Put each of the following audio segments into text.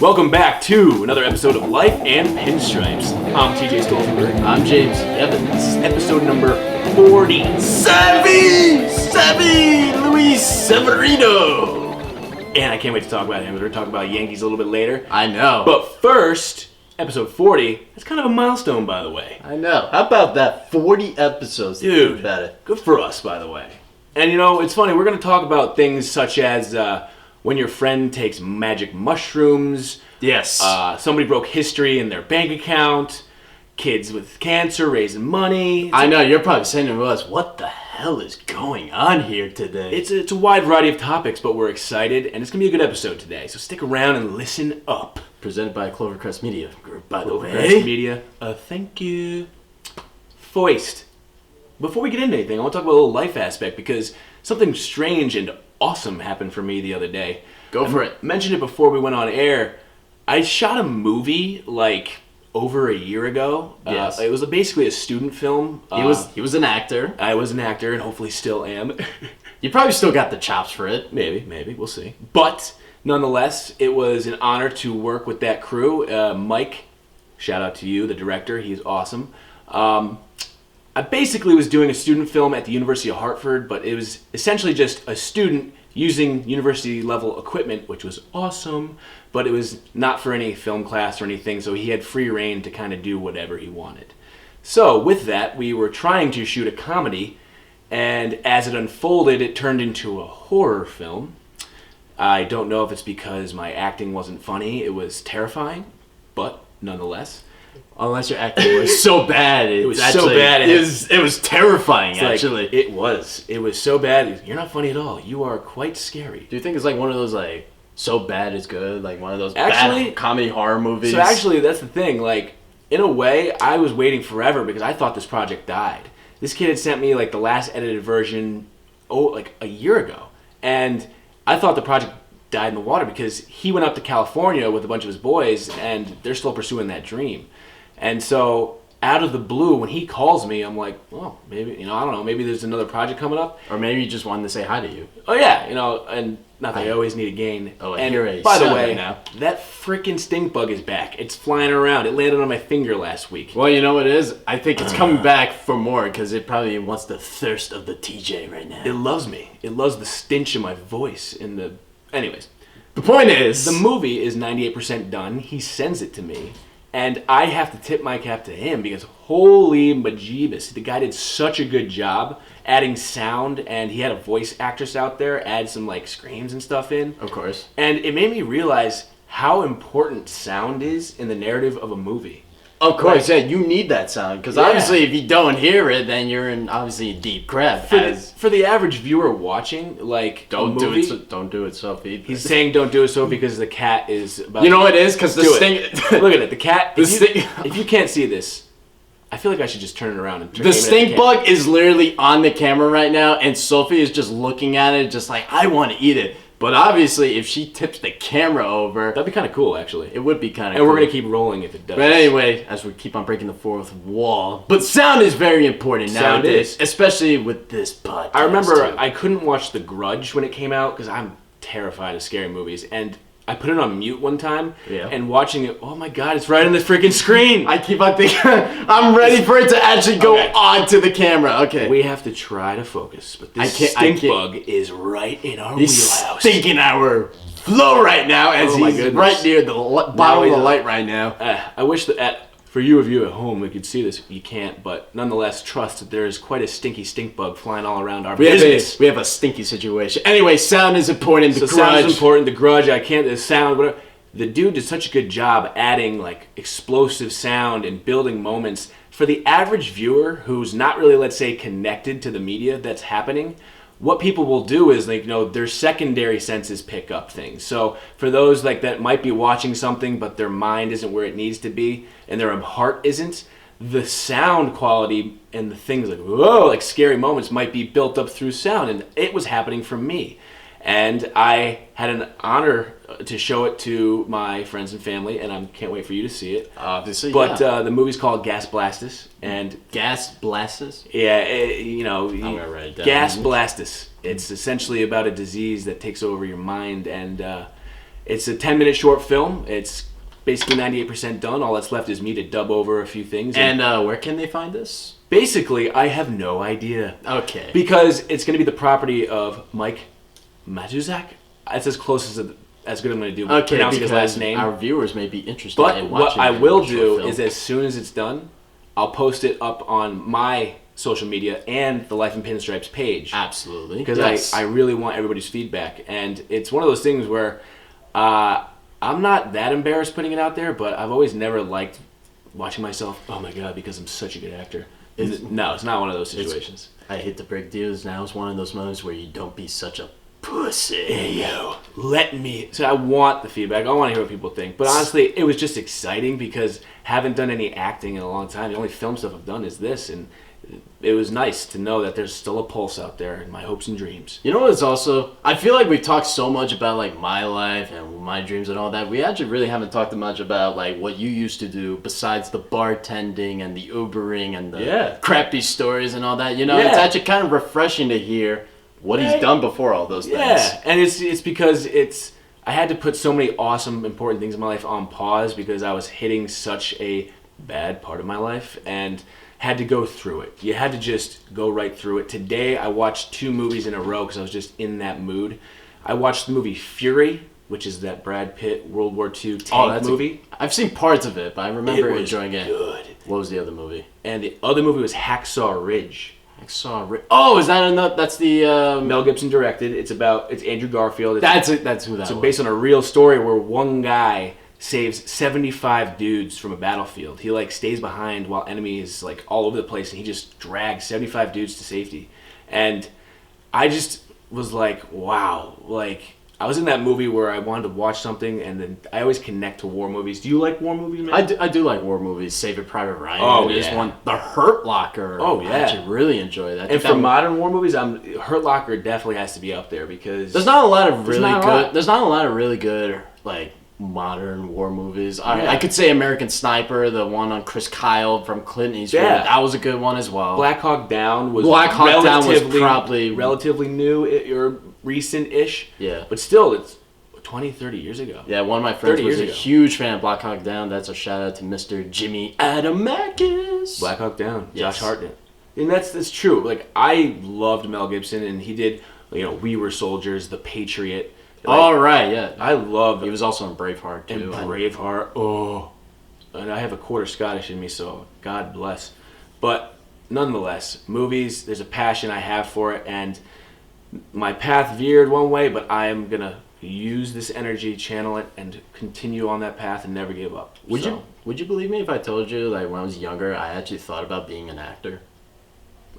Welcome back to another episode of Life and Pinstripes. I'm TJ Stolzenberg. I'm James Evans. This is episode number 47. Luis Severino. And I can't wait to talk about him. We're going to talk about Yankees a little bit later. I know. But first, episode 40. That's kind of a milestone, by the way. I know. How about that? 40 episodes. Dude, about it. Good for us, by the way. And you know, it's funny. We're going to talk about things such as when your friend takes magic mushrooms. Yes. Somebody broke history in their bank account. Kids with cancer raising money. I know. You're probably saying to us, what the hell is going on here today? It's a wide variety of topics, but we're excited. And it's going to be a good episode today. So stick around and listen up. Presented by Clovercrest Media Group, by the way. Clovercrest Media. Thank you. Foist. Before we get into anything, I want to talk about a little life aspect because something strange and awesome happened for me the other day. Go for it. I mentioned it before we went on air. I shot a movie like over a year ago. Yes. It was basically a student film. He was an actor. I was an actor and hopefully still am. You probably still got the chops for it. Maybe. We'll see. But nonetheless, it was an honor to work with that crew. Mike, shout out to you, the director. He's awesome. I basically was doing a student film at the University of Hartford, but it was essentially just a student using university-level equipment, which was awesome, but it was not for any film class or anything, so he had free reign to kind of do whatever he wanted. So with that, we were trying to shoot a comedy, and as it unfolded, it turned into a horror film. I don't know if it's because my acting wasn't funny. It was terrifying, but nonetheless. Unless your acting was so bad. It was so bad. It was terrifying, actually. It was so bad. You're not funny at all. You are quite scary. Do you think it's like one of those, like, so bad it's good? Like one of those actually, bad comedy horror movies? So actually, that's the thing. Like, in a way, I was waiting forever because I thought this project died. This kid had sent me, like, the last edited version, like, a year ago. And I thought the project died in the water because he went out to California with a bunch of his boys and they're still pursuing that dream. And so, out of the blue, when he calls me, I'm like, well, maybe, I don't know, maybe there's another project coming up. Or maybe he just wanted to say hi to you. Oh, yeah, and not that I always need a gain. Oh, and you're a by the son way, now. that freaking Stinkbug is back. It's flying around. It landed on my finger last week. Well, you know what it is? I think it's coming back for more because it probably wants the thirst of the TJ right now. It loves me. It loves the stench of my voice. Anyways. The point is, the movie is 98% done. He sends it to me. And I have to tip my cap to him because holy majeebus, the guy did such a good job adding sound, and he had a voice actress out there add some like screams and stuff in. Of course. And it made me realize how important sound is in the narrative of a movie. Of course, yeah, you need that sound because obviously if you don't hear it, then you're in obviously a deep crap. For the average viewer watching, like don't a movie, don't do it, Sophie. He's saying don't do it, so because the cat is about. You know what it is? Because the sting. Look at it, the cat. If you can't see this, I feel like I should just turn it around and. The Stinkbug is literally on the camera right now, and Sophie is just looking at it, just like I want to eat it. But obviously, if she tips the camera over... That'd be kind of cool, actually. It would be kind of cool. And we're going to keep rolling if it does. But anyway, as we keep on breaking the fourth wall. But sound is very important nowadays. Especially with this podcast. I remember I couldn't watch The Grudge when it came out because I'm terrified of scary movies. And I put it on mute one time. Yeah. And watching it, oh my god, it's right on the freaking screen. I keep on thinking, I'm ready for it to actually go onto the camera. Okay. We have to try to focus. But this Stinkbug is right in our wheelhouse. Stinking our flow right now as he's right near the bottom of the light right now. I wish that for you of you at home we could see this. You can't, but nonetheless trust that there is quite a stinky stinkbug flying all around our business. We have a stinky situation. Anyway, sound is important. The Grudge. Sound is important. The Grudge. The sound. Whatever. The dude did such a good job adding like explosive sound and building moments for the average viewer who's not really, let's say, connected to the media that's happening. What people will do is, like, their secondary senses pick up things. So for those like that might be watching something, but their mind isn't where it needs to be, and their heart isn't, the sound quality and the things like, whoa, like scary moments might be built up through sound, and it was happening for me. And I had an honor to show it to my friends and family, and I can't wait for you to see it. Obviously, but the movie's called Gas Blastus, and Gas Blastus. Yeah, I'm gonna write it down. Gas Blastus. It's essentially about a disease that takes over your mind, and It's a 10-minute short film. It's basically 98% done. All that's left is me to dub over a few things. And where can they find this? Basically, I have no idea. Okay. Because it's going to be the property of Mike Matuzak. It's as close as good as I'm going to do pronouncing his last name. Our viewers may be interested but in watching. What I will do film. is, as soon as it's done, I'll post it up on my social media and the Life in Pinstripes page. Absolutely. Because yes. I really want everybody's feedback. And it's one of those things where I'm not that embarrassed putting it out there, but I've always never liked watching myself, oh my God, because I'm such a good actor. No, it's not one of those situations. I hate to break deals. Now it's one of those moments where you don't be such a pussy. Hey, yo, let me. So I want the feedback. I want to hear what people think. But honestly, it was just exciting because I haven't done any acting in a long time. The only film stuff I've done is this, and it was nice to know that there's still a pulse out there in my hopes and dreams. You know what's also, I feel like we've talked so much about like my life and my dreams and all that. We actually really haven't talked much about like what you used to do besides the bartending and the Ubering and the crappy stories and all that. You know, it's actually kind of refreshing to hear what he's done before all those things. Yeah, and it's because I had to put so many awesome, important things in my life on pause because I was hitting such a bad part of my life and had to go through it. You had to just go right through it. Today, I watched 2 movies in a row because I was just in that mood. I watched the movie Fury, which is that Brad Pitt World War II tank movie. I've seen parts of it, but I remember enjoying it. Good. What was the other movie? And the other movie was Hacksaw Ridge. Oh, is that enough? That's the Mel Gibson directed. It's Andrew Garfield. That's who that was. So based on a real story where one guy saves 75 dudes from a battlefield. He like stays behind while enemies like all over the place, and he just drags 75 dudes to safety. And I just was like, wow, like I was in that movie where I wanted to watch something, and then I always connect to war movies. Do you like war movies, man? I do like war movies. Saving Private Ryan. Oh, There's yeah. one, The Hurt Locker. Oh, yeah. I actually really enjoy that. And for modern war movies, Hurt Locker definitely has to be up there because there's not a lot of really good like modern war movies. I could say American Sniper, the one on Chris Kyle from Clint Eastwood. Yeah. That was a good one as well. Black Hawk Down was probably relatively new or recent-ish. Yeah. But still, it's 20, 30 years ago. Yeah, one of my friends was a huge fan of Black Hawk Down. That's a shout out to Mr. Jimmy Adamakis. Black Hawk Down. Yes. Josh Hartnett. And that's true. Like, I loved Mel Gibson, and he did, We Were Soldiers, The Patriot. Like, all right, yeah. I love. He was also in Braveheart too. And Braveheart, and I have a quarter Scottish in me, so God bless. But nonetheless, movies. There's a passion I have for it, and my path veered one way, but I am gonna use this energy, channel it, and continue on that path and never give up. Would you believe me if I told you like when I was younger, I actually thought about being an actor?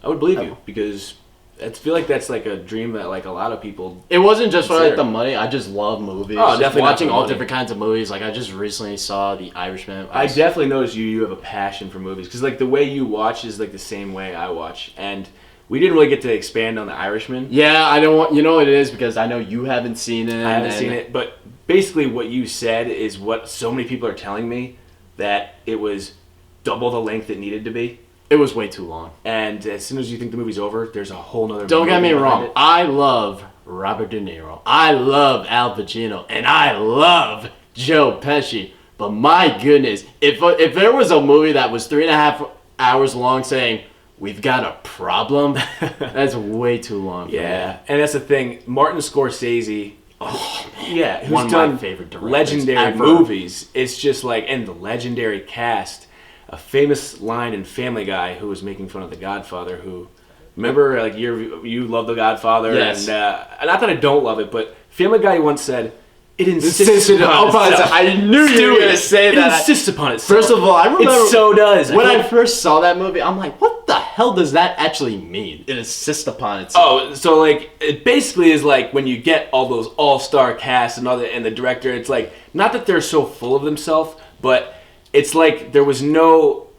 I would believe you because. I feel like that's like a dream that like a lot of people. It wasn't just for like the money. I just love movies. Oh, just definitely watching all different kinds of movies. Like I just recently saw The Irishman. I definitely noticed you have a passion for movies because like the way you watch is like the same way I watch, and we didn't really get to expand on The Irishman. Yeah, I don't want. You know what it is because I know you haven't seen it. I haven't seen it, but basically what you said is what so many people are telling me that it was double the length it needed to be. It was way too long. And as soon as you think the movie's over, there's a whole nother Don't movie get me wrong. it. I love Robert De Niro. I love Al Pacino. And I love Joe Pesci. But my goodness, if there was a movie that was 3.5 hours long saying, we've got a problem, that's way too long for me. And that's the thing. Martin Scorsese... Oh, man. Yeah, who's one of done my favorite directors legendary ever. movies. It's just like... And the legendary cast... A famous line in Family Guy who was making fun of The Godfather, who, remember, like you love The Godfather, yes. And not that I don't love it, but Family Guy once said, it insists upon itself. I knew you were going to say that. It insists upon itself. First of all, I remember... It so does. When I first saw that movie, I'm like, what the hell does that actually mean? It insists upon itself. Oh, so like, it basically is like when you get all those all-star casts and the director, it's like, not that they're so full of themselves, but... It's like there was no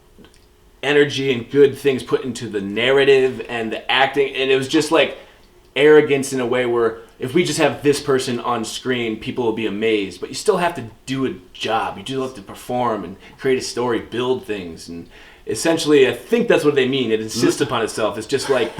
energy and good things put into the narrative and the acting, and it was just like arrogance in a way where if we just have this person on screen, people will be amazed. But you still have to do a job. You do have to perform and create a story, build things, and essentially, I think that's what they mean. It insists upon itself. It's just like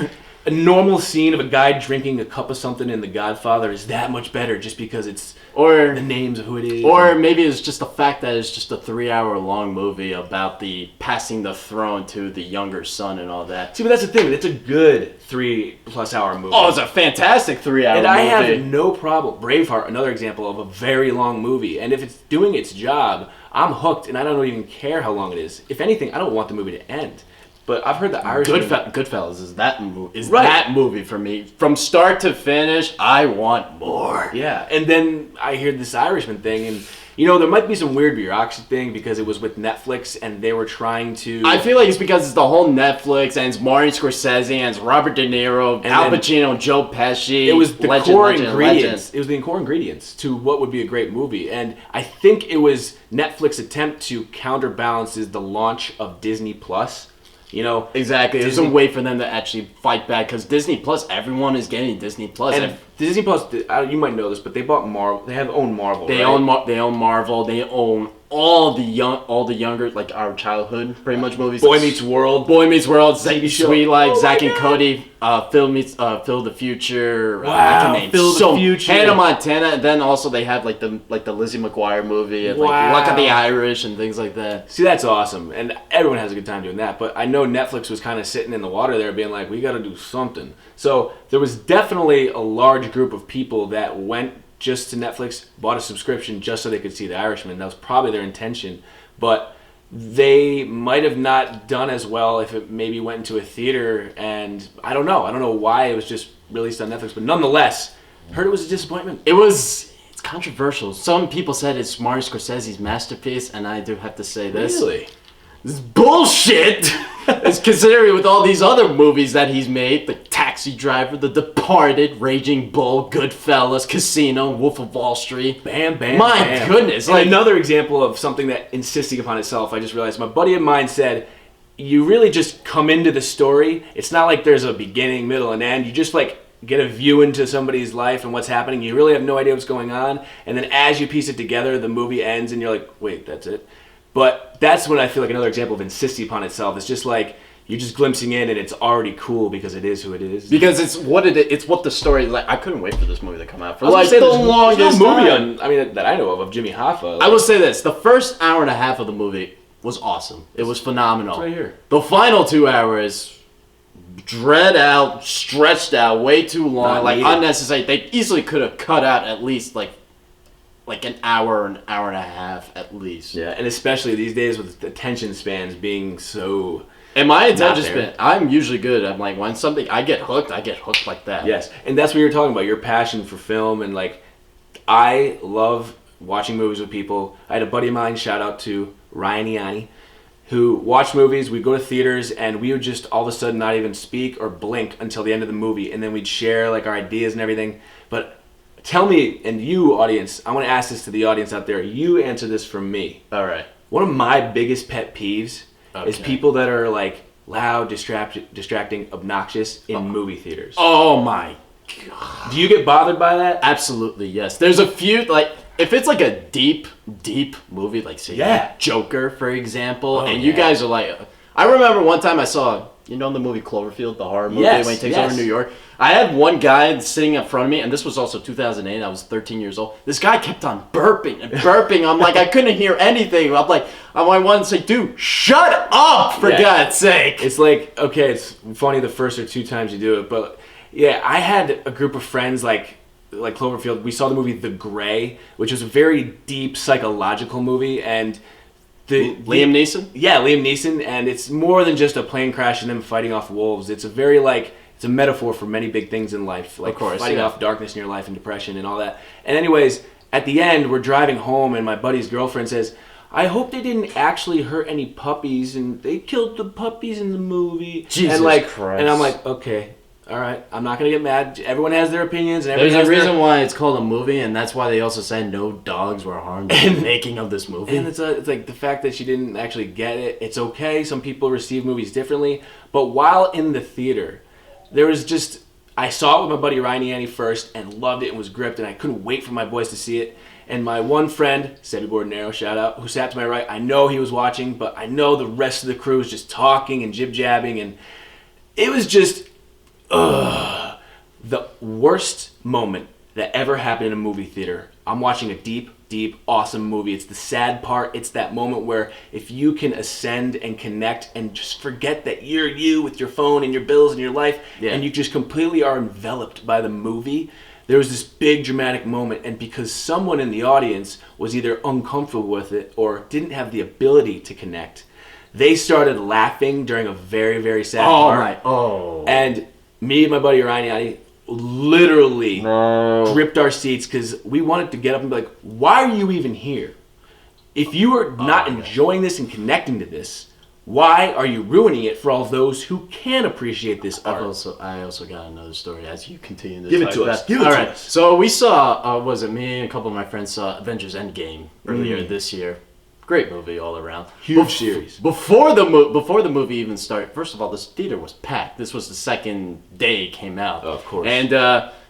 a normal scene of a guy drinking a cup of something in The Godfather is that much better just because it's the names of who it is. Or maybe it's just the fact that it's just a 3-hour-long movie about the passing the throne to the younger son and all that. See, but that's the thing. It's a good 3+ hour movie. Oh, it's a fantastic 3-hour movie. And I have no problem. Braveheart, another example of a very long movie. And if it's doing its job, I'm hooked, and I don't even care how long it is. If anything, I don't want the movie to end. But I've heard the Irishman... Goodfellas is that movie for me. From start to finish, I want more. Yeah, and then I hear this Irishman thing, and there might be some weird bureaucracy thing because it was with Netflix, and they were trying to... I feel like it's because it's the whole Netflix, and it's Martin Scorsese, and it's Robert De Niro, and Al Pacino, Joe Pesci. It was the core ingredients. It was the core ingredients to what would be a great movie, and I think it was Netflix's attempt to counterbalance the launch of Disney Plus. Exactly. There's a way for them to actually fight back because Disney Plus, everyone is getting Disney Plus. And Disney Plus, you might know this, but they bought Marvel. They have own Marvel. They own Marvel. They own all the younger, like our childhood, pretty much movies. Boy Meets World, Sweet Life, Zack and Cody, Phil the Future. Wow, Phil the Future, Hannah Montana, and then also they have like the Lizzie McGuire movie, and like Luck of the Irish and things like that. See, that's awesome, and everyone has a good time doing that. But I know Netflix was kind of sitting in the water there, being like, we got to do something. So there was definitely a large group of people that went just to Netflix, bought a subscription just so they could see The Irishman. That was probably their intention, but they might have not done as well if it maybe went into a theater, and I don't know why it was just released on Netflix, but nonetheless, heard it was a disappointment. It's controversial. Some people said it's Martin Scorsese's masterpiece, and I do have to say this. Really? This is bullshit! It's considering with all these other movies that he's made, The Taxi Driver, The Departed, Raging Bull, Goodfellas, Casino, Wolf of Wall Street. Bam, bam, My bam. goodness. Like another example of something that insisting upon itself, I just realized my buddy of mine said, you really just come into the story. It's not like there's a beginning, middle, and end. You just get a view into somebody's life and what's happening. You really have no idea what's going on. And then as you piece it together, the movie ends and you're like, wait, that's it? But that's when I feel like another example of insisting upon itself. It's just like you're just glimpsing in and it's already cool because it is who it is. Because it's what the story is like. I couldn't wait for this movie to come out for the longest movie that I know of Jimmy Hoffa. I will say this. The first hour and a half of the movie was awesome. It was phenomenal. It's right here. The final 2 hours, dread out, stretched out, way too long, unnecessary. They easily could have cut out at least like an hour and a half at least. Yeah, and especially these days with attention spans being so... And my attention span, I'm usually good. I'm like, when something, I get hooked like that. Yes, and that's what you're talking about, your passion for film, and I love watching movies with people. I had a buddy of mine, shout out to Ryan Ianni, who watched movies, we'd go to theaters, and we would just all of a sudden not even speak or blink until the end of the movie, and then we'd share our ideas and everything. But tell me, and you, audience, I want to ask this to the audience out there. You answer this from me. All right. One of my biggest pet peeves is people that are loud, distracting, obnoxious in movie theaters. Oh my God. Do you get bothered by that? Absolutely, yes. There's a few, if it's a deep movie, say Joker, for example, you guys are I remember one time I saw, the movie Cloverfield, the horror movie, when he takes over New York. I had one guy sitting in front of me, and this was also 2008. I was 13 years old. This guy kept on burping and burping. I'm like, I couldn't hear anything. I wanted to say, dude, shut up, for God's sake. It's okay, it's funny the first or 2 times you do it, but yeah, I had a group of friends like Cloverfield. We saw the movie The Grey, which was a very deep psychological movie, and Liam Neeson? Yeah, Liam Neeson, and it's more than just a plane crash and them fighting off wolves. It's a very it's a metaphor for many big things in life, fighting off darkness in your life and depression and all that. And anyways, at the end, we're driving home, and my buddy's girlfriend says, I hope they didn't actually hurt any puppies, and they killed the puppies in the movie. Jesus Christ. And I'm like, okay, all right, I'm not going to get mad. Everyone has their opinions. And there's a reason why it's called a movie, and that's why they also said no dogs were harmed in the making of this movie. And it's the fact that she didn't actually get it. It's okay. Some people receive movies differently. But while in the theater, there was I saw it with my buddy Ryan Ianni first and loved it and was gripped, and I couldn't wait for my boys to see it. And my one friend, Sebby Bordenero, shout out, who sat to my right, I know he was watching, but I know the rest of the crew was just talking and jib-jabbing, and it was just... The worst moment that ever happened in a movie theater. I'm watching a deep, awesome movie. It's the sad part. It's that moment where if you can ascend and connect and just forget that you're you with your phone and your bills and your life, and you just completely are enveloped by the movie. There was this big dramatic moment, and because someone in the audience was either uncomfortable with it or didn't have the ability to connect, they started laughing during a very, very sad part. And me and my buddy Ryan literally gripped our seats because we wanted to get up and be like, why are you even here? If you are not enjoying this and connecting to this, why are you ruining it for all those who can appreciate this art? I also got another story as you continue to Give it to us. All right. So we saw, was it me and a couple of my friends saw Avengers Endgame earlier this year. Great movie all around. Huge series. Before the movie even started, first of all, this theater was packed. This was the second day it came out. Of course. And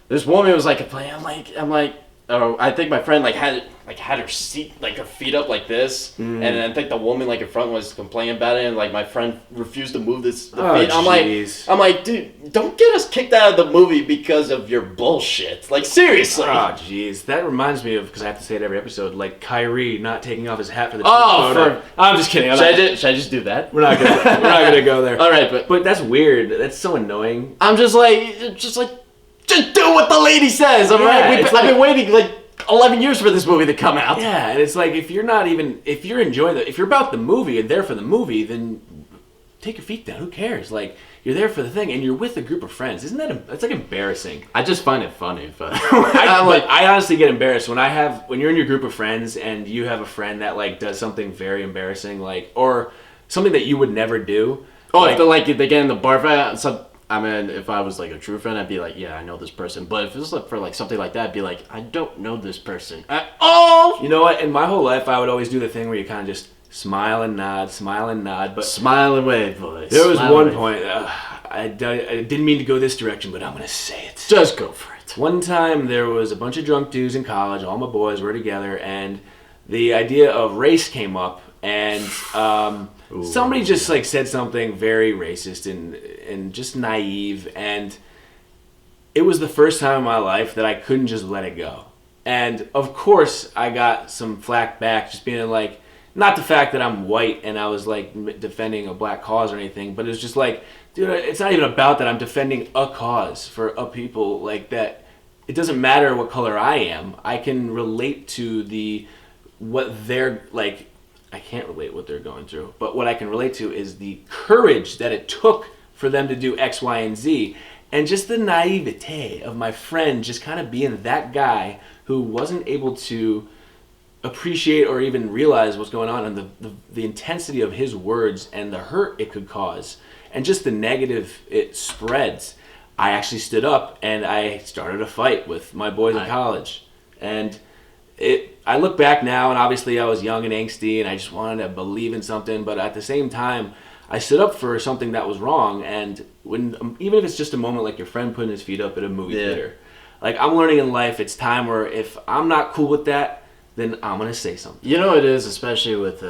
this woman was like playing. I'm like, oh, I think my friend had her seat, like her feet up like this, and I think the woman in front was complaining about it, and my friend refused to move the feet. I'm like, dude, don't get us kicked out of the movie because of your bullshit. Seriously. Oh, jeez. That reminds me of, because I have to say it every episode, Kyrie not taking off his hat for the photo. I'm just kidding. Should I just do that? We're not gonna go there. All right, but that's weird. That's so annoying. I'm just do what the lady says. All right. I've been waiting 11 years for this movie to come out. Yeah, and it's if you're enjoying if you're about the movie and there for the movie, then take your feet down. Who cares? You're there for the thing, and you're with a group of friends. Isn't that that's embarrassing? I just find it funny, but I honestly get embarrassed when you're in your group of friends and you have a friend that does something very embarrassing, or something that you would never do. If they get in the bar fight. If I was a true friend, I'd be like, yeah, I know this person. But if it was for something like that, I'd be like, I don't know this person at all. You know what? In my whole life, I would always do the thing where you kind of just smile and nod, but smile and wave, boys. There was one point, I didn't mean to go this direction, but I'm gonna say it. Just go for it. One time, there was a bunch of drunk dudes in college. All my boys were together, and the idea of race came up, and somebody just said something very racist and just naive, and it was the first time in my life that I couldn't just let it go. And of course I got some flack back, just being not the fact that I'm white and I was defending a black cause or anything, but it's just dude, it's not even about that. I'm defending a cause for a people that. It doesn't matter what color I am. I can relate to what they're I can't relate what they're going through, but what I can relate to is the courage that it took for them to do X, Y, and Z, and just the naivete of my friend just kind of being that guy who wasn't able to appreciate or even realize what's going on, and the intensity of his words and the hurt it could cause, and just the negative it spreads. I actually stood up and I started a fight with my boys in college, and I look back now, and obviously I was young and angsty, and I just wanted to believe in something. But at the same time, I stood up for something that was wrong. And even if it's just a moment like your friend putting his feet up at a movie theater, I'm learning in life, it's time where if I'm not cool with that, then I'm gonna say something. You know, it is, especially with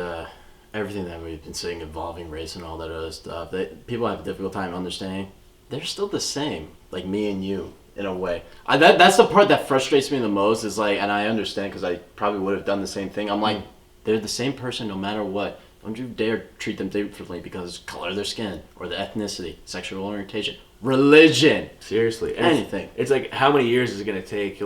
everything that we've been saying involving race and all that other stuff. That people have a difficult time understanding. They're still the same, like me and you. In a way, that's the part that frustrates me the most. Is and I understand because I probably would have done the same thing. I'm they're the same person no matter what. Don't you dare treat them differently because of color of their skin or the ethnicity, sexual orientation, religion. Seriously, anything. It's how many years is it gonna take?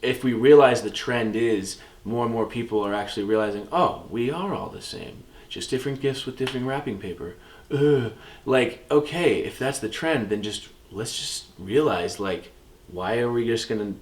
If we realize the trend is more and more people are actually realizing, oh, we are all the same, just different gifts with different wrapping paper. Okay, if that's the trend, then let's just realize why are we just gonna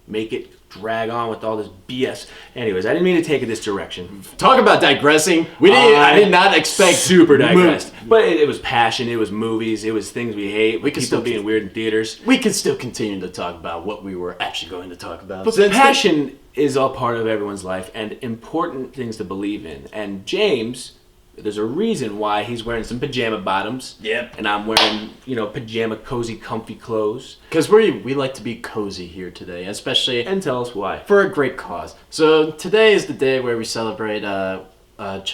make it drag on with all this BS? Anyways, I didn't mean to take it this direction. Talk about digressing. I did not expect super digressed. But it was passion, it was movies, it was things we hate, people being weird in theaters. We can still continue to talk about what we were actually going to talk about. But passion is all part of everyone's life and important things to believe in. And James, there's a reason why he's wearing some pajama bottoms. Yep. And I'm wearing, pajama, cozy, comfy clothes. Because we like to be cozy here today, especially... And tell us why. For a great cause. So today is the day where we celebrate Connecticut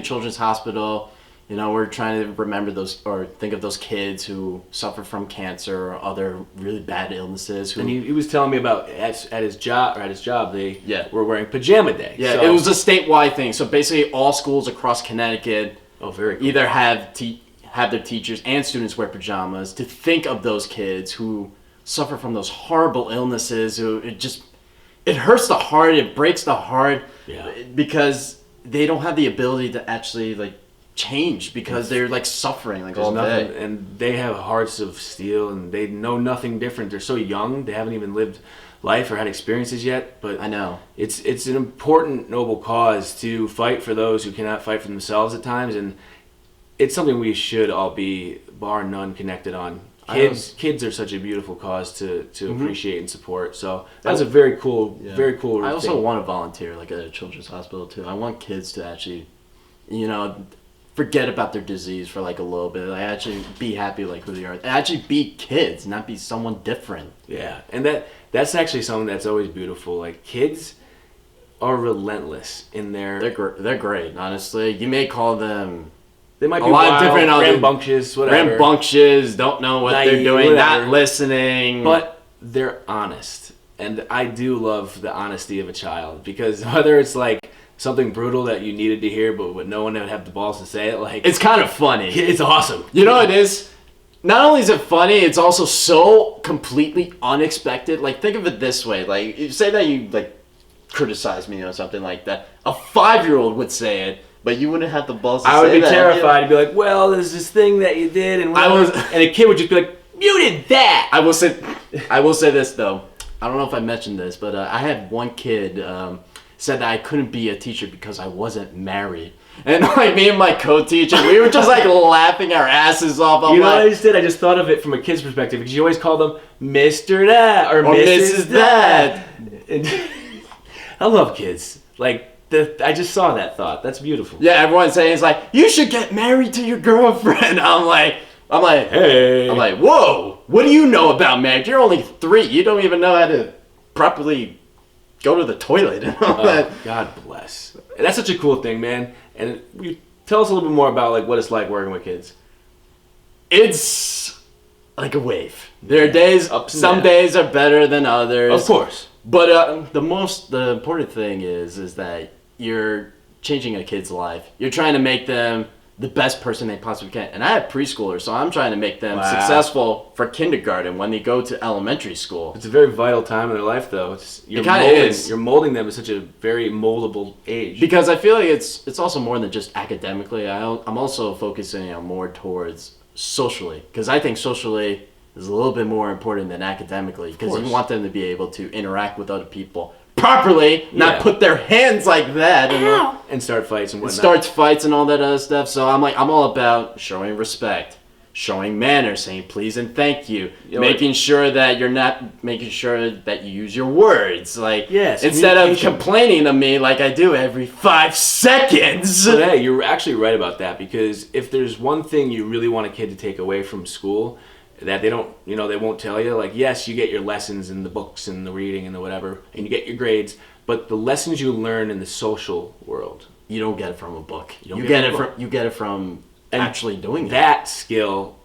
Children's Hospital. We're trying to remember those or think of those kids who suffer from cancer or other really bad illnesses. And he was telling me about at his job they were wearing Pajama Day. Yeah, so. It was a statewide thing. So basically, all schools across Connecticut very cool. either have their teachers and students wear pajamas to think of those kids who suffer from those horrible illnesses. Who it hurts the heart. It breaks the heart. Yeah. Because they don't have the ability to actually change because they're suffering all day. And they have hearts of steel and they know nothing different. They're so young, they haven't even lived life or had experiences yet. But I know it's an important, noble cause to fight for those who cannot fight for themselves at times, and it's something we should all be bar none connected on. Kids are such a beautiful cause to appreciate and support. So that's a very cool I also want to volunteer at a children's hospital too. I want kids to actually, forget about their disease for a little bit. Actually be happy who they are. Actually be kids, not be someone different. Yeah, and that's actually something that's always beautiful. Kids are relentless in their. They're great, honestly. You may call them. They might be a lot of different rambunctious, whatever. Rambunctious, don't know what they're doing, whatever. Not listening. But they're honest. And I do love the honesty of a child. Because whether it's something brutal that you needed to hear, but no one would have the balls to say it, it's kind of funny. It's awesome. You know what it is? Not only is it funny, it's also so completely unexpected. Think of it this way. Say that you, criticize me or something like that. A 5-year-old would say it. But you wouldn't have the balls to say that. I would be terrified. I'd be like, well, there's this thing that you did. And a kid would just be like, you did that. I will say this, though. I don't know if I mentioned this, but I had one kid said that I couldn't be a teacher because I wasn't married. And me and my co-teacher, we were just laughing our asses off. You know what I just did? I just thought of it from a kid's perspective because you always call them Mr. That or Mrs. That. I love kids. I just saw that thought. That's beautiful. Yeah, everyone's saying you should get married to your girlfriend. I'm like, hey. I'm like, whoa, what do you know about marriage? You're only 3. You don't even know how to properly go to the toilet and all that. God bless. And that's such a cool thing, man. And you tell us a little bit more about what it's like working with kids. It's like a wave. There are days, some days are better than others. Of course. But the important thing is that you're changing a kid's life. You're trying to make them the best person they possibly can. And I have preschoolers, so I'm trying to make them successful for kindergarten when they go to elementary school. It's a very vital time in their life, though. You're molding them at such a very moldable age. Because I feel like it's also more than just academically. I'm also focusing on more towards socially. Because I think socially is a little bit more important than academically. Because you want them to be able to interact with other people properly, not put their hands like that and start fights and whatnot. Starts fights and all that other stuff. So I'm all about showing respect, showing manners, saying please and thank you, making sure that you use your words. Instead of complaining to me like I do every 5 seconds. So hey, you're actually right about that, because if there's one thing you really want a kid to take away from school that they don't, they won't tell you, yes, you get your lessons in the books and the reading and the whatever, and you get your grades, but the lessons you learn in the social world, you don't get it from a book. You get it from actually doing it. That skill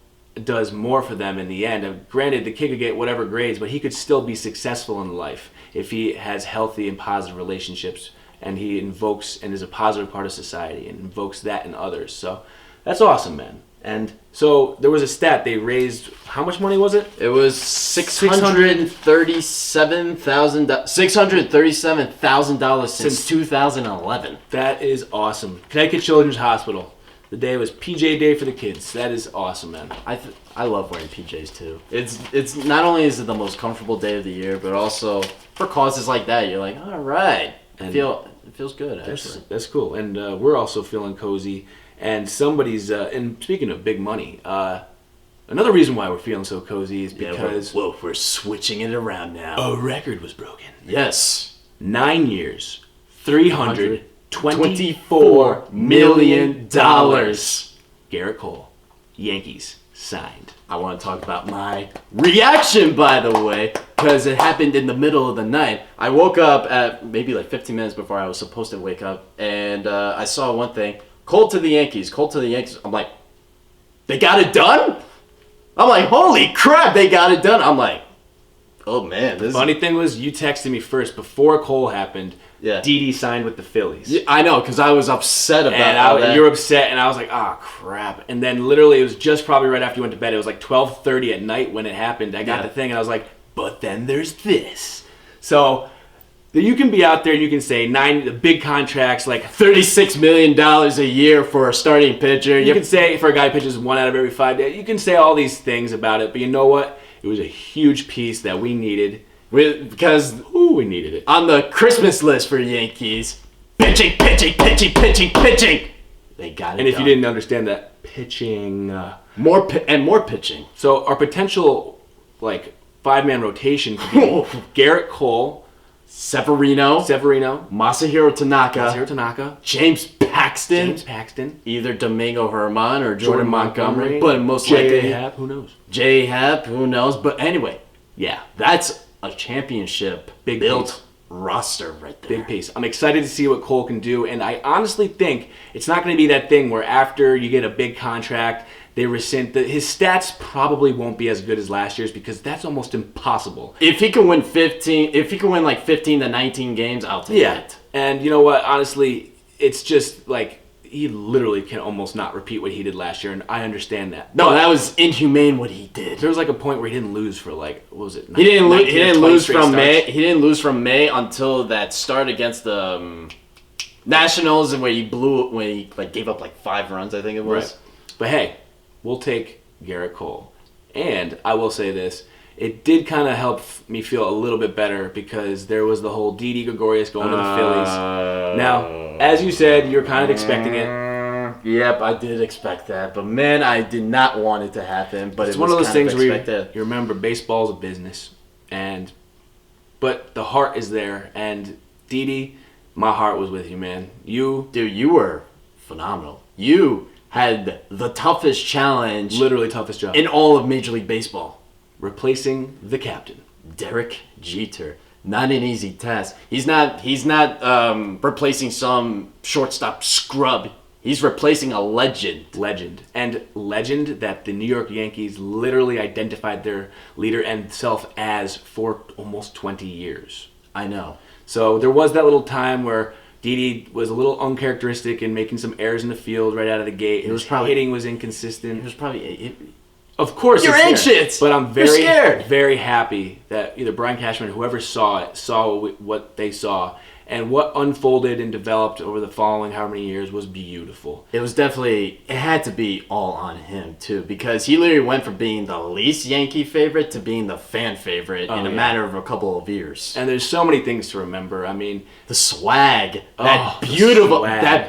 does more for them in the end. Granted, the kid could get whatever grades, but he could still be successful in life if he has healthy and positive relationships, and he invokes and is a positive part of society and invokes that in others. So that's awesome, man. And so there was a stat they raised. How much money was it? It was $637,000 since 2011. That is awesome. Connecticut Children's Hospital. The day was PJ Day for the kids. That is awesome, man. I love wearing PJs too. It's not only is it the most comfortable day of the year, but also for causes like that, you're like, all right, it feels good. Actually, that's cool. And we're also feeling cozy. And somebody's, and speaking of big money, another reason why we're feeling so cozy is because... we're switching it around now. A record was broken. Yes. 9 years, $324 million. Gerrit Cole, Yankees, signed. I want to talk about my reaction, by the way, because it happened in the middle of the night. I woke up at maybe 15 minutes before I was supposed to wake up, and I saw one thing. Cole to the Yankees. I'm like, they got it done? I'm like, holy crap, they got it done. I'm like, oh man. The funny thing was, you texted me first before Cole happened. Yeah. Didi signed with the Phillies. Yeah, I know, because I was upset about that. And you were upset, and I was like, oh, crap. And then literally, it was just probably right after you went to bed. It was like 12:30 at night when it happened. I got the thing, and I was like, but then there's this. So you can be out there and you can say the big contracts, like $36 million a year for a starting pitcher. You can say for a guy who pitches 1 out of every 5 days. You can say all these things about it, but you know what? It was a huge piece that we needed. Because we needed it. On the Christmas list for Yankees, pitching. They got it. And if you didn't understand that, pitching. More pitching. So our potential, 5-man rotation could be Gerrit Cole, Severino, Masahiro Tanaka, James Paxton, either Domingo Germán or Jordan Montgomery, but most likely J-Hap, who knows? J-Hap, who knows? But anyway, yeah, that's a championship built roster right there. Big piece. I'm excited to see what Cole can do, and I honestly think it's not going to be that thing where after you get a big contract, they rescind. His stats probably won't be as good as last year's because that's almost impossible. If he can win 15 to 19 games, I'll take it. And you know what? Honestly, it's just he literally can almost not repeat what he did last year, and I understand that. No, that was inhumane what he did. There was a point where he didn't lose for what was it? He didn't lose from May. He didn't lose from May until that start against the Nationals, and where he gave up 5 runs, I think it was. Right. But hey, we'll take Gerrit Cole, and I will say this. It did kind of help me feel a little bit better because there was the whole Didi Gregorius going to the Phillies. Now, as you said, you're kind of expecting it. Yep, I did expect that. But, man, I did not want it to happen. But it's one of those things where you remember baseball's a business. But the heart is there. And, Didi, my heart was with you, man. Dude, you were phenomenal. You had the toughest challenge. Literally toughest job. In all of Major League Baseball. Replacing the captain, Derek Jeter. Not an easy task. He's not replacing some shortstop scrub. He's replacing a legend. And legend that the New York Yankees literally identified their leader and self as for almost 20 years. I know. So there was that little time where Didi was a little uncharacteristic in making some errors in the field right out of the gate. Hitting was inconsistent. It was probably... Of course, you're anxious, but I'm you're scared. Very happy that either Brian Cashman or whoever saw what they saw, and what unfolded and developed over the following how many years was beautiful. It was definitely, it had to be all on him too, because he literally went from being the least Yankee favorite to being the fan favorite in a matter of a couple of years. And there's so many things to remember. I mean, the swag, that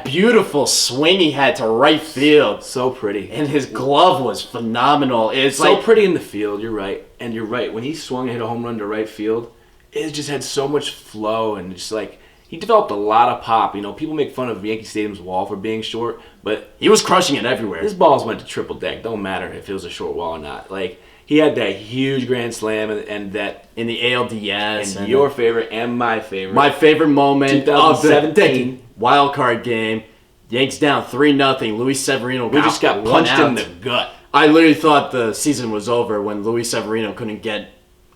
beautiful swing he had to right field, so pretty, and his glove was phenomenal. It's so pretty in the field. You're right, and you're right. When he swung and hit a home run to right field, it just had so much flow and just he developed a lot of pop. You know, people make fun of Yankee Stadium's wall for being short, but he was crushing it everywhere. His balls went to triple deck. Don't matter if it was a short wall or not. He had that huge grand slam and that in the ALDS. And your favorite and my favorite. My favorite moment 2017 of the wild card game. Yanks down 3-0. Luis Severino just got punched in the gut. I literally thought the season was over when Luis Severino couldn't get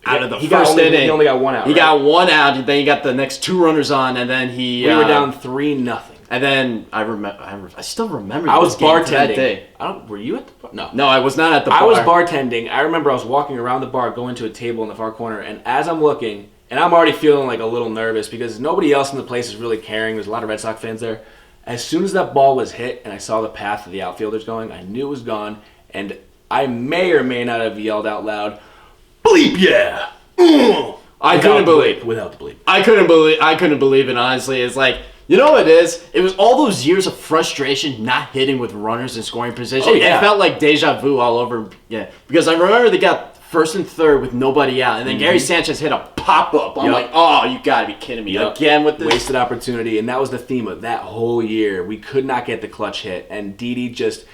out of the first inning. He only got 1 out. He got 1 out. Then he got the next 2 runners on, and then we were down 3-0. And then I still remember. I was bartending that day. Were you at the bar? No, I was not at the bar. I was bartending. I remember I was walking around the bar, going to a table in the far corner, and as I'm looking, and I'm already feeling a little nervous because nobody else in the place is really caring. There's a lot of Red Sox fans there. As soon as that ball was hit and I saw the path of the outfielders going, I knew it was gone, and I may or may not have yelled out loud, "Bleep yeah!" I couldn't believe without the bleep. I couldn't believe it. Honestly, it's you know what it is? It was all those years of frustration not hitting with runners in scoring position. Oh, yeah. It felt like deja vu all over. Yeah, because I remember they got first and third with nobody out, and then Gary Sanchez hit a pop up. I'm like, oh, you gotta be kidding me again with this wasted opportunity, and that was the theme of that whole year. We could not get the clutch hit, and Didi just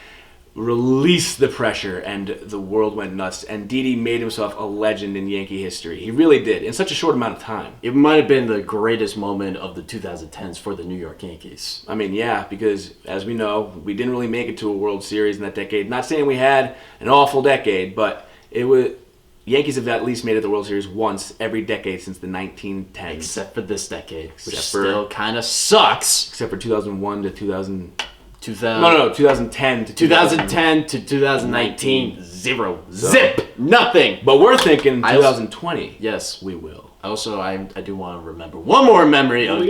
released the pressure, and the world went nuts. And Didi made himself a legend in Yankee history. He really did, in such a short amount of time. It might have been the greatest moment of the 2010s for the New York Yankees. I mean, yeah, because as we know, we didn't really make it to a World Series in that decade. Not saying we had an awful decade, but it was... Yankees have at least made it to the World Series once every decade since the 1910s. Except for this decade, which still kind of sucks. Except for 2001 to 2000... 2010 to 2010 to 2019, zero. Zip! Nothing! But we're thinking 2020. Yes. We will. Also, I do want to remember one more memory of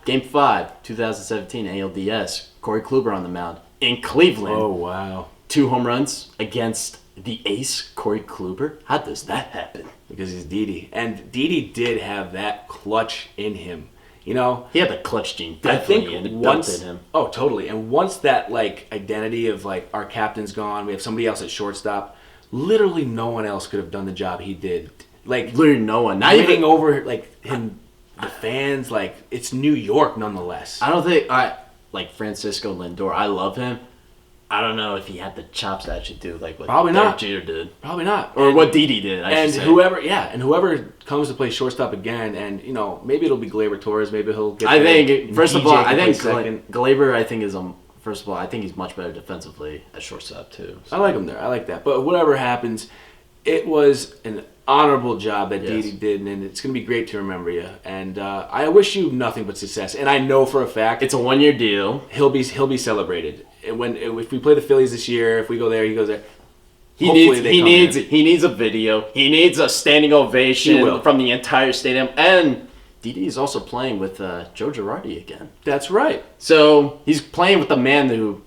Game 5, 2017 ALDS. Corey Kluber on the mound in Cleveland. Oh, wow. 2 home runs against the ace, Corey Kluber. How does that happen? Because he's Didi. And Didi did have that clutch in him. You know, he had the clutch gene. I think once in him. Oh, totally. And once that identity of our captain's gone, we have somebody else at shortstop. Literally, no one else could have done the job he did. Literally, no one. Not even over him, the fans. It's New York, nonetheless. I don't think Francisco Lindor. I love him. I don't know if he had the chops to actually do what Derek Jeter did. Probably not. Or what Didi did, I should say. Whoever comes to play shortstop again, and maybe it'll be Gleyber Torres, maybe he'll get first of all, I think Gleyber, first of all, I think he's much better defensively at shortstop too. So. I like him there. I like that. But whatever happens, it was an honorable job that Didi did, and it's going to be great to remember you. And I wish you nothing but success. And I know for a fact it's a 1-year deal. He'll be celebrated. If we play the Phillies this year, if we go there, he goes there. He needs a video. He needs a standing ovation from the entire stadium. And Didi is also playing with Joe Girardi again. That's right. So he's playing with the man who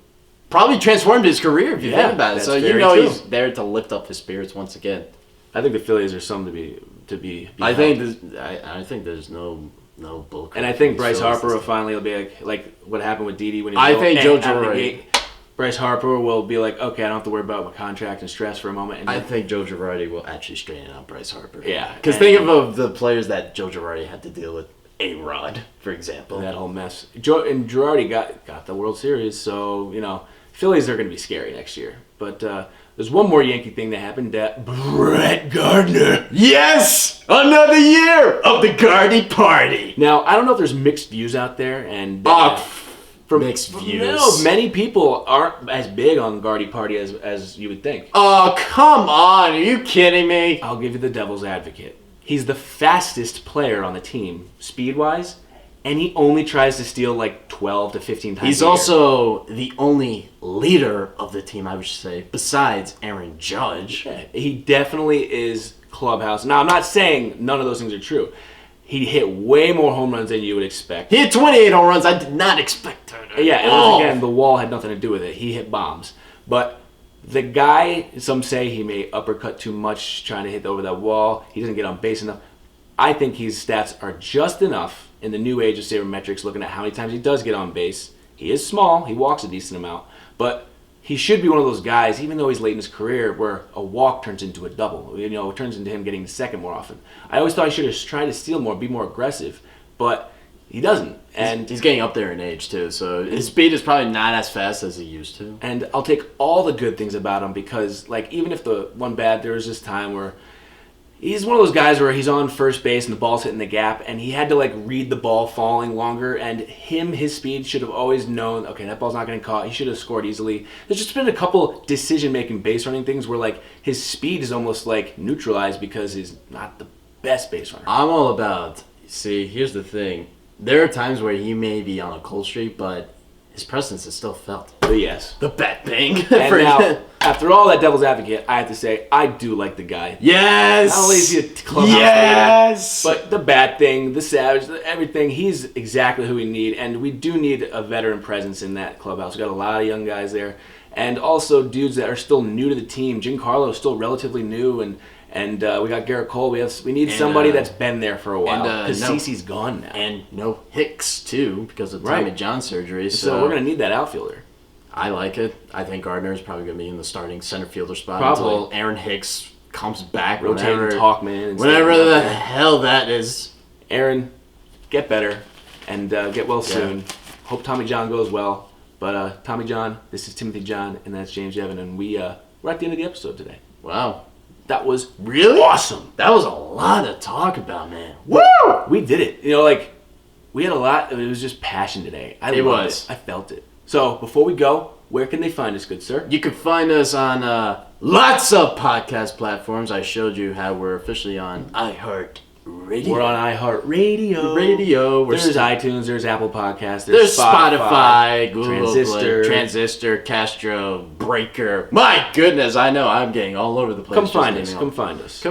probably transformed his career, if you think about it. So he's there to lift up his spirits once again. I think the Phillies are something to be. I think there's no bull. And I think Bryce Harper will finally be like what happened with Didi when he. I think Joe Girardi. Bryce Harper will be like, okay, I don't have to worry about my contract and stress for a moment. And I think Joe Girardi will actually straighten out Bryce Harper. Yeah. Because think of the players that Joe Girardi had to deal with. A-Rod, for example. That whole mess. And Girardi got the World Series, so, Phillies are going to be scary next year. But there's one more Yankee thing that happened. Brett Gardner. Yes! Another year of the Gardy Party. Now, I don't know if there's mixed views out there. And mixed views. Many people aren't as big on Gardy Party as you would think. Oh, come on. Are you kidding me? I'll give you the devil's advocate. He's the fastest player on the team, speed-wise, and he only tries to steal 12 to 15 times He's also the only leader of the team, I would say, besides Aaron Judge. Yeah, he definitely is clubhouse. Now, I'm not saying none of those things are true. He hit way more home runs than you would expect. He hit 28 home runs. I did not expect that. Yeah, and once again, the wall had nothing to do with it. He hit bombs. But the guy, some say he may uppercut too much trying to hit over that wall. He doesn't get on base enough. I think his stats are just enough in the new age of sabermetrics, looking at how many times he does get on base. He is small. He walks a decent amount. But he should be one of those guys, even though he's late in his career, where a walk turns into a double. It turns into him getting the second more often. I always thought he should have tried to steal more, be more aggressive. But he doesn't. And he's getting up there in age, too. So his speed is probably not as fast as he used to. And I'll take all the good things about him because, even if the one bad, there was this time where he's one of those guys where he's on first base and the ball's hitting the gap, and he had to read the ball falling longer. And his speed should have always known, okay, that ball's not getting caught. He should have scored easily. There's just been a couple decision-making base running things where his speed is almost neutralized because he's not the best base runner. I'm all about. See, here's the thing. There are times where he may be on a cold streak, but his presence is still felt. Yes. The bat thing. And now, after all that devil's advocate, I have to say, I do like the guy. Yes! Not only is he a clubhouse leader, but the bat thing, the savage, everything, he's exactly who we need. And we do need a veteran presence in that clubhouse. We got a lot of young guys there. And also dudes that are still new to the team. Giancarlo is still relatively new, and we got Gerrit Cole. We need somebody that's been there for a while. Because CeCe's gone now. And no Hicks, too, because of Tommy John surgery. So we're going to need that outfielder. I like it. I think Gardner is probably going to be in the starting center fielder spot until Aaron Hicks comes back. Rotating Talkman. Whatever the hell that is. Aaron, get better and get well soon. Hope Tommy John goes well. But Tommy John, this is Timothy John, and that's James Evan, and we're at the end of the episode today. Wow. That was really awesome. That was a lot to talk about, man. Woo! We did it. We had a lot. It was just passion today. I loved it. I felt it. So before we go, where can they find us, good sir? You can find us on lots of podcast platforms. I showed you how we're officially on iHeartRadio. We're on iHeartRadio. There's iTunes. There's Apple Podcasts. There's Spotify, Google Transistor. Play, Transistor, Castro, Breaker. My goodness, I know I'm getting all over the place. Come find us. Come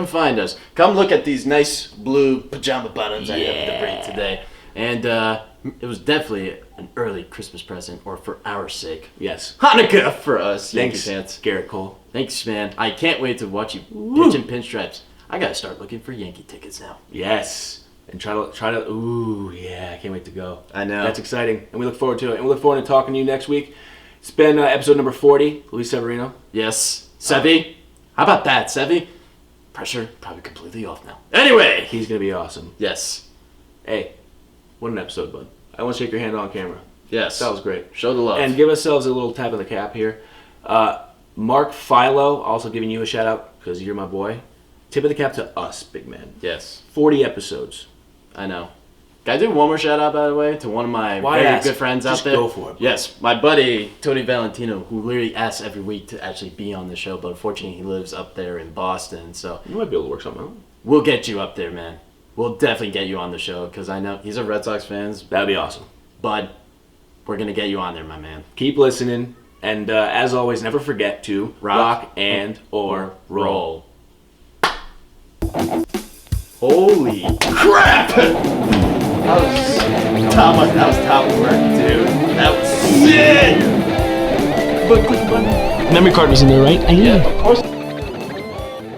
find us. Come look at these nice blue pajama bottoms I have to bring today. And it was definitely an early Christmas present, or for our sake. Yes. Hanukkah for us. Thanks, Yankee fans. Gerrit Cole. Thanks, man. I can't wait to watch you pitch in pinstripes. I gotta start looking for Yankee tickets now. Yes. And try to. Ooh, yeah. I can't wait to go. I know. That's exciting, and we look forward to it. And we look forward to talking to you next week. It's been episode number 40. Luis Severino. Yes. Sevi. How about that, Sevi? Pressure probably completely off now. Anyway, he's gonna be awesome. Yes. Hey, what an episode, bud. I want to shake your hand on camera. Yes. That was great. Show the love. And give ourselves a little tap on the cap here. Mark Philo, also giving you a shout out because you're my boy. Tip of the cap to us, big man. Yes. 40 episodes. I know. Can I do one more shout out, by the way, to one of my very good friends out there? Just go for it. Bro. Yes, my buddy, Tony Valentino, who literally asks every week to actually be on the show, but unfortunately he lives up there in Boston, so... You might be able to work something out. We'll get you up there, man. We'll definitely get you on the show, because I know he's a Red Sox fan. That'd be awesome. Bud, we're going to get you on there, my man. Keep listening, and as always, never forget to rock and or roll. Holy crap! That was top work, dude. That was sick! Memory card was in there, right? Yeah, of course.